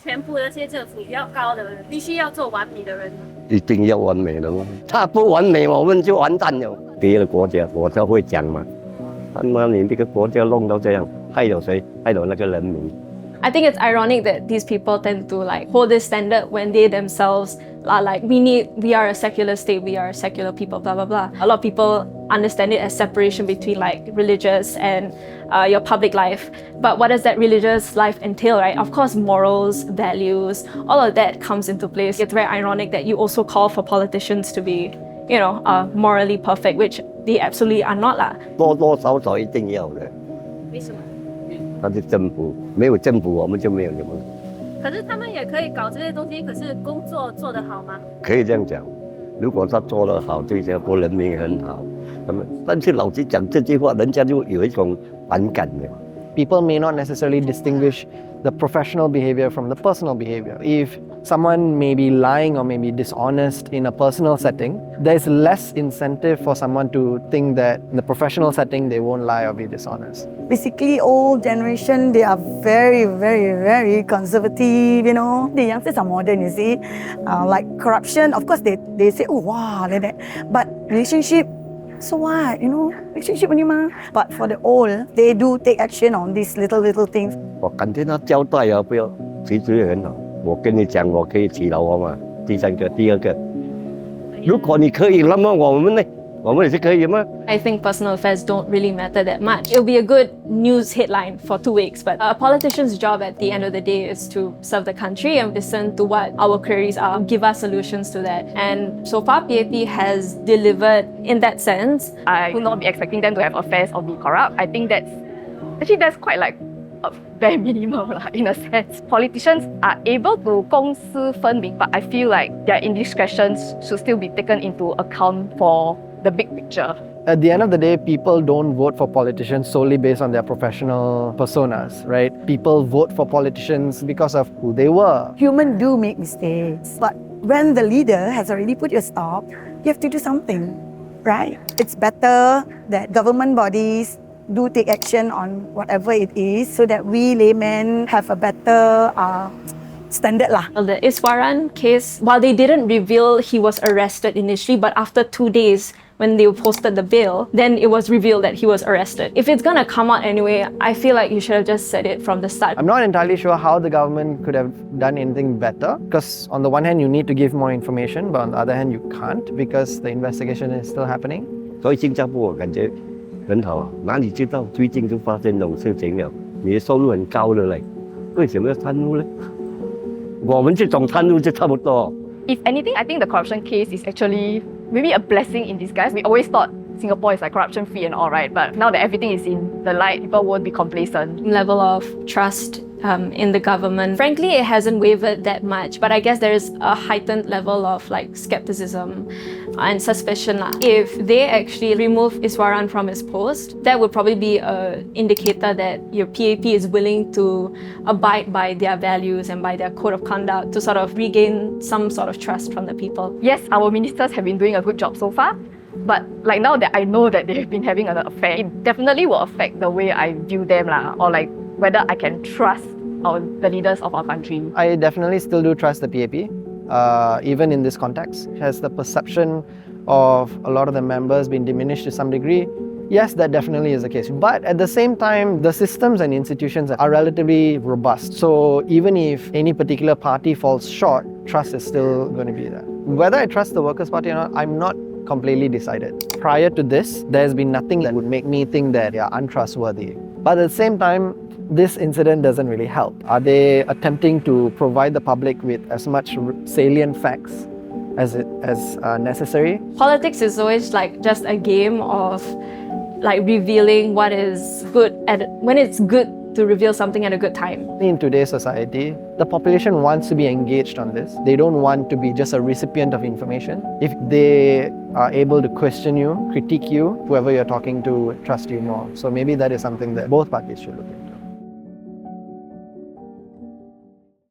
全部那些政府比较高的人，必须要做完美的人。一定要完美的吗？他不完美，我们就完蛋了。别的国家我才会讲嘛，他妈你这个国家弄到这样，害了谁？害了那个人民。I think it's ironic that these people tend to like hold this standard when they themselves are like, we are a secular state, we are secular people, blah, blah, blah. A lot of people understand it as separation between like religious and your public life. But what does that religious life entail, right? Of course, morals, values, all of that comes into place. It's very ironic that you also call for politicians to be, morally perfect, which they absolutely are not lah. 多多少少一定要的。为什么？他是政府，没有政府我们就没有什么。可是他们也可以搞这些东西，可是工作做得好吗？可以这样讲，如果他做得好，对新加坡人民很好。但是老实讲这句话，人家就有一种反感的。People may not necessarily distinguish the professional behavior from the personal behavior. If someone may be lying or may be dishonest in a personal setting, there's less incentive for someone to think that in the professional setting they won't lie or be dishonest. Basically, old generation, they are very, very, very conservative, The youngsters are modern, you see. Like corruption, of course, they say, oh, wow, like that. But relationship, so what, relationship only ma. But for the old, they do take action on these little things. 我感觉他交代啊，不要，其实也很好。我跟你讲，我可以娶老婆嘛。第三个，第二个，如果你可以，那么我们呢？我们也是可以吗？ I think personal affairs don't really matter that much. It'll be a good news headline for 2 weeks, but a politician's job at the end of the day is to serve the country and listen to what our queries are, give us solutions to that. And so far, PAP has delivered in that sense. I will not be expecting them to have affairs or be corrupt. I think that's quite like very minimal in a sense. Politicians are able to 公私分明, but I feel like their indiscretions should still be taken into account for the big picture. At the end of the day, people don't vote for politicians solely based on their professional personas, right? People vote for politicians because of who they were. Humans do make mistakes, but when the leader has already put your stop, you have to do something, right? It's better that government bodies do take action on whatever it is so that we laymen have a better standard lah. Well, the Iswaran case, while they didn't reveal he was arrested initially, but after 2 days, when they posted the bail, then it was revealed that he was arrested. If it's gonna come out anyway, I feel like you should have just said it from the start. I'm not entirely sure how the government could have done anything better, because on the one hand you need to give more information, but on the other hand you can't because the investigation is still happening. 所以新加坡我感觉很好啊，哪里知道最近就发生这种事情了？你的收入很高的嘞，为什么要贪污呢？我们这种贪污就差不多。If anything, I think the corruption case is actually maybe a blessing in disguise. We always thought Singapore is like corruption free and all, right? But now that everything is in the light, people won't be complacent. Level of trust in the government. Frankly, it hasn't wavered that much, but I guess there is a heightened level of like skepticism and suspicion. If they actually remove Iswaran from his post, that would probably be an indicator that your PAP is willing to abide by their values and by their code of conduct to sort of regain some sort of trust from the people. Yes, our ministers have been doing a good job so far, but like now that I know that they have been having an affair, it definitely will affect the way I view them or like whether I can trust the leaders of our country. I definitely still do trust the PAP, even in this context. Has the perception of a lot of the members been diminished to some degree? Yes, that definitely is the case. But at the same time, the systems and institutions are relatively robust. So even if any particular party falls short, trust is still going to be there. Whether I trust the Workers' Party or not, I'm not completely decided. Prior to this, there's been nothing that would make me think that they are untrustworthy. But at the same time, this incident doesn't really help. Are they attempting to provide the public with as much salient facts as necessary? Politics is always like just a game of like revealing what is good when it's good to reveal something at a good time. In today's society, the population wants to be engaged on this. They don't want to be just a recipient of information. If they are able to question you, critique you, whoever you're talking to will trust you more. So maybe that is something that both parties should look at.